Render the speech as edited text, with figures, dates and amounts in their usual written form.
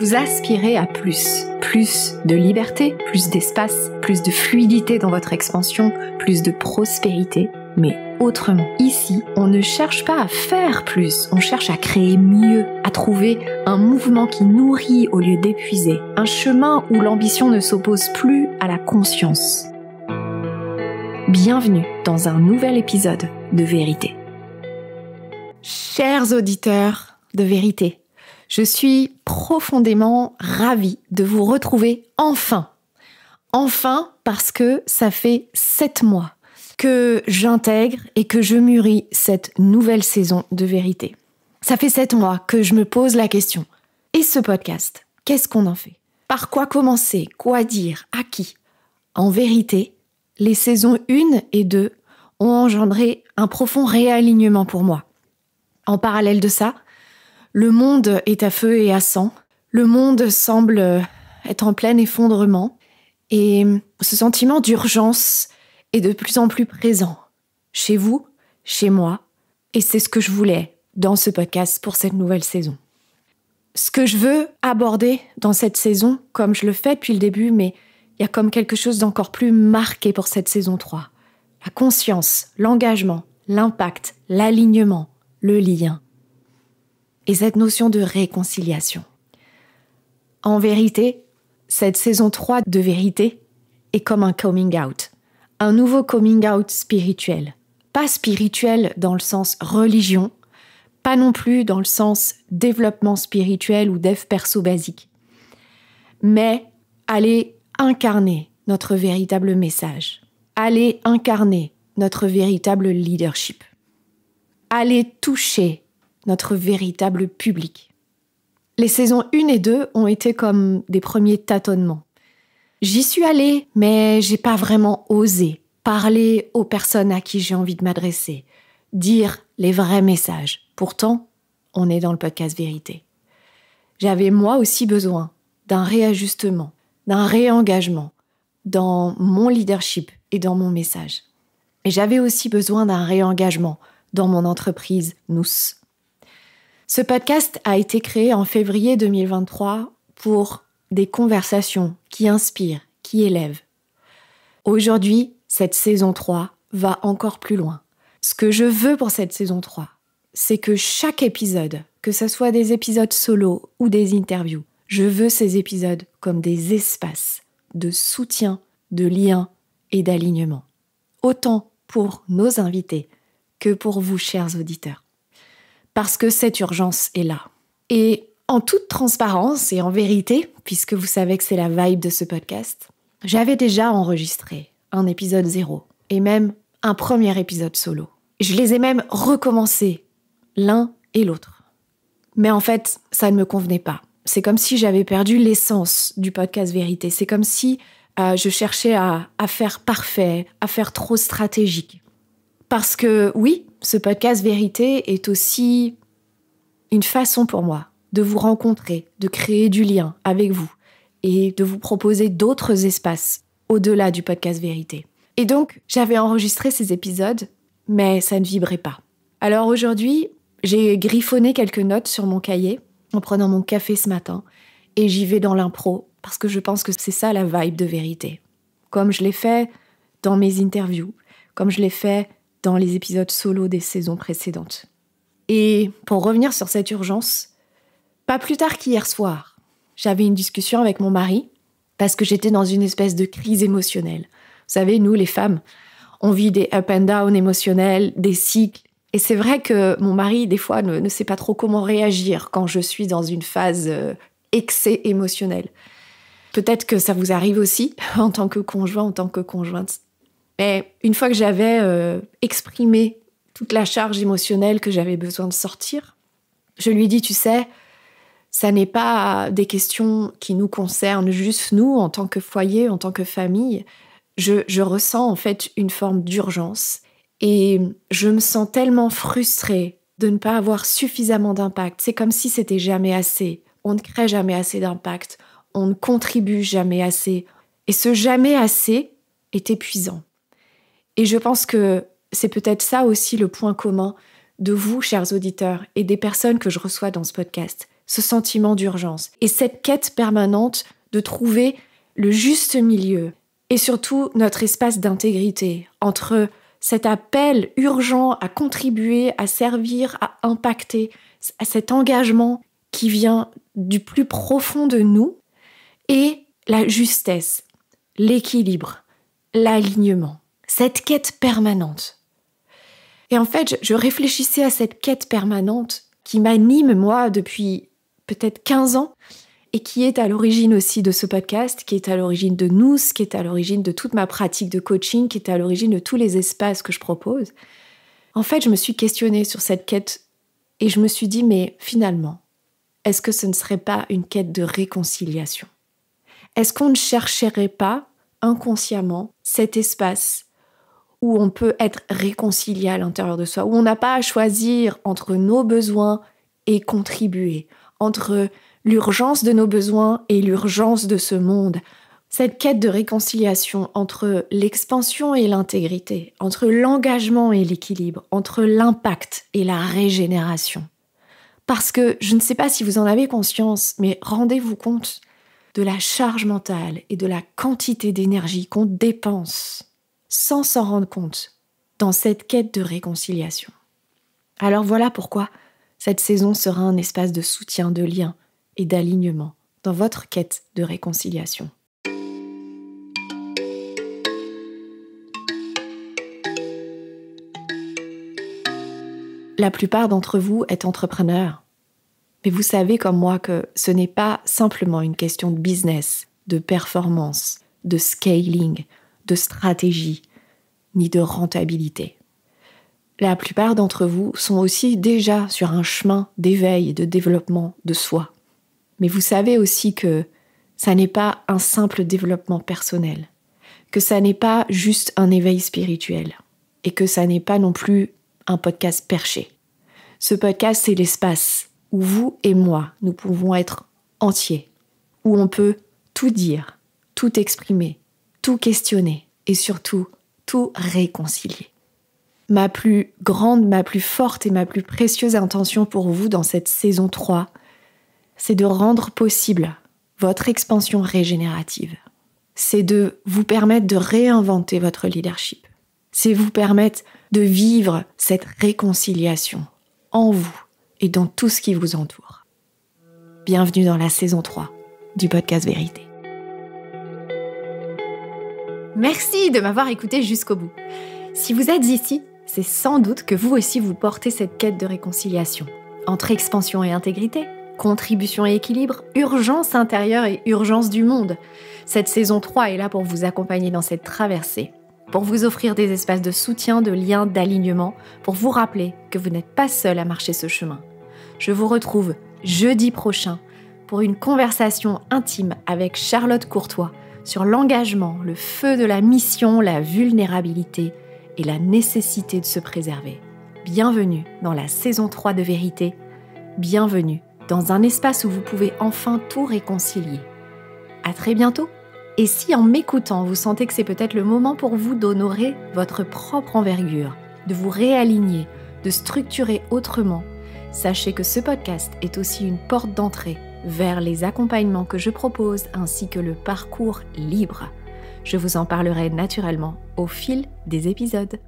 Vous aspirez à plus. Plus de liberté, plus d'espace, plus de fluidité dans votre expansion, plus de prospérité, mais autrement. Ici, on ne cherche pas à faire plus, on cherche à créer mieux, à trouver un mouvement qui nourrit au lieu d'épuiser, un chemin où l'ambition ne s'oppose plus à la conscience. Bienvenue dans un nouvel épisode de Vérité. Chers auditeurs de Vérité, je suis profondément ravie de vous retrouver enfin. Enfin parce que ça fait 7 mois que j'intègre et que je mûris cette nouvelle saison de Vérité. Ça fait 7 mois que je me pose la question. Et ce podcast, qu'est-ce qu'on en fait ? Par quoi commencer ? Quoi dire ? À qui ? En vérité, les saisons 1 et 2 ont engendré un profond réalignement pour moi. En parallèle de ça, le monde est à feu et à sang. Le monde semble être en plein effondrement. Et ce sentiment d'urgence est de plus en plus présent. Chez vous, chez moi. Et c'est ce que je voulais dans ce podcast pour cette nouvelle saison. Ce que je veux aborder dans cette saison, comme je le fais depuis le début, mais il y a comme quelque chose d'encore plus marqué pour cette saison 3. La conscience, l'engagement, l'impact, l'alignement, le lien. Et cette notion de réconciliation. En vérité, cette saison 3 de Vérité est comme un coming out. Un nouveau coming out spirituel. Pas spirituel dans le sens religion, pas non plus dans le sens développement spirituel ou dev perso basique. Mais aller incarner notre véritable message. Aller incarner notre véritable leadership. Aller toucher notre véritable public. Les saisons 1 et 2 ont été comme des premiers tâtonnements. J'y suis allée, mais j'ai pas vraiment osé parler aux personnes à qui j'ai envie de m'adresser, dire les vrais messages. Pourtant, on est dans le podcast Vérité. J'avais moi aussi besoin d'un réajustement, d'un réengagement dans mon leadership et dans mon message. Et j'avais aussi besoin d'un réengagement dans mon entreprise Nous. Ce podcast a été créé en février 2023 pour des conversations qui inspirent, qui élèvent. Aujourd'hui, cette saison 3 va encore plus loin. Ce que je veux pour cette saison 3, c'est que chaque épisode, que ce soit des épisodes solo ou des interviews, je veux ces épisodes comme des espaces de soutien, de lien et d'alignement. Autant pour nos invités que pour vous, chers auditeurs. Parce que cette urgence est là. Et en toute transparence et en vérité, puisque vous savez que c'est la vibe de ce podcast, j'avais déjà enregistré un épisode 0 et même un premier épisode solo. Je les ai même recommencés, l'un et l'autre. Mais en fait, ça ne me convenait pas. C'est comme si j'avais perdu l'essence du podcast Vérité. C'est comme si je cherchais à faire parfait, à faire trop stratégique. Parce que oui, ce podcast Vérité est aussi une façon pour moi de vous rencontrer, de créer du lien avec vous et de vous proposer d'autres espaces au-delà du podcast Vérité. Et donc, j'avais enregistré ces épisodes, mais ça ne vibrait pas. Alors aujourd'hui, j'ai griffonné quelques notes sur mon cahier en prenant mon café ce matin et j'y vais dans l'impro parce que je pense que c'est ça la vibe de Vérité. Comme je l'ai fait dans mes interviews, comme je l'ai fait dans les épisodes solo des saisons précédentes. Et pour revenir sur cette urgence, pas plus tard qu'hier soir, j'avais une discussion avec mon mari parce que j'étais dans une espèce de crise émotionnelle. Vous savez, nous, les femmes, on vit des up and down émotionnels, des cycles. Et c'est vrai que mon mari, des fois, ne sait pas trop comment réagir quand je suis dans une phase excès émotionnel. Peut-être que ça vous arrive aussi, en tant que conjoint, en tant que conjointe. Mais une fois que j'avais exprimé toute la charge émotionnelle que j'avais besoin de sortir, je lui dis, tu sais, ça n'est pas des questions qui nous concernent juste nous, en tant que foyer, en tant que famille. Je ressens en fait une forme d'urgence et je me sens tellement frustrée de ne pas avoir suffisamment d'impact. C'est comme si c'était jamais assez. On ne crée jamais assez d'impact. On ne contribue jamais assez. Et ce jamais assez est épuisant. Et je pense que c'est peut-être ça aussi le point commun de vous, chers auditeurs, et des personnes que je reçois dans ce podcast. ce sentiment d'urgence et cette quête permanente de trouver le juste milieu et surtout notre espace d'intégrité entre cet appel urgent à contribuer, à servir, à impacter, à cet engagement qui vient du plus profond de nous et la justesse, l'équilibre, l'alignement, cette quête permanente. Et en fait, je réfléchissais à cette quête permanente qui m'anime, moi, depuis peut-être 15 ans et qui est à l'origine aussi de ce podcast, qui est à l'origine de nous, qui est à l'origine de toute ma pratique de coaching, qui est à l'origine de tous les espaces que je propose. En fait, je me suis questionnée sur cette quête et je me suis dit, mais finalement, est-ce que ce ne serait pas une quête de réconciliation ? Est-ce qu'on ne chercherait pas inconsciemment cet espace où on peut être réconcilié à l'intérieur de soi, où on n'a pas à choisir entre nos besoins et contribuer, entre l'urgence de nos besoins et l'urgence de ce monde. Cette quête de réconciliation entre l'expansion et l'intégrité, entre l'engagement et l'équilibre, entre l'impact et la régénération. Parce que je ne sais pas si vous en avez conscience, mais rendez-vous compte de la charge mentale et de la quantité d'énergie qu'on dépense sans s'en rendre compte dans cette quête de réconciliation. Alors voilà pourquoi cette saison sera un espace de soutien, de lien et d'alignement dans votre quête de réconciliation. La plupart d'entre vous êtes entrepreneurs, mais vous savez comme moi que ce n'est pas simplement une question de business, de performance, de scaling, de stratégie, ni de rentabilité. La plupart d'entre vous sont aussi déjà sur un chemin d'éveil et de développement de soi. Mais vous savez aussi que ça n'est pas un simple développement personnel, que ça n'est pas juste un éveil spirituel, et que ça n'est pas non plus un podcast perché. Ce podcast, c'est l'espace où vous et moi, nous pouvons être entiers, où on peut tout dire, tout exprimer, tout questionner et surtout tout réconcilier. Ma plus grande, ma plus forte et ma plus précieuse intention pour vous dans cette saison 3, c'est de rendre possible votre expansion régénérative. C'est de vous permettre de réinventer votre leadership. C'est vous permettre de vivre cette réconciliation en vous et dans tout ce qui vous entoure. Bienvenue dans la saison 3 du podcast Vérité. Merci de m'avoir écouté jusqu'au bout. Si vous êtes ici, c'est sans doute que vous aussi vous portez cette quête de réconciliation entre expansion et intégrité, contribution et équilibre, urgence intérieure et urgence du monde. Cette saison 3 est là pour vous accompagner dans cette traversée, pour vous offrir des espaces de soutien, de lien, d'alignement, pour vous rappeler que vous n'êtes pas seul à marcher ce chemin. Je vous retrouve jeudi prochain pour une conversation intime avec Charlotte Courtois sur l'engagement, le feu de la mission, la vulnérabilité et la nécessité de se préserver. Bienvenue dans la saison 3 de Vérité. Bienvenue dans un espace où vous pouvez enfin tout réconcilier. À très bientôt. Et si en m'écoutant, vous sentez que c'est peut-être le moment pour vous d'honorer votre propre envergure, de vous réaligner, de structurer autrement, sachez que ce podcast est aussi une porte d'entrée vers les accompagnements que je propose ainsi que le parcours libre. Je vous en parlerai naturellement au fil des épisodes.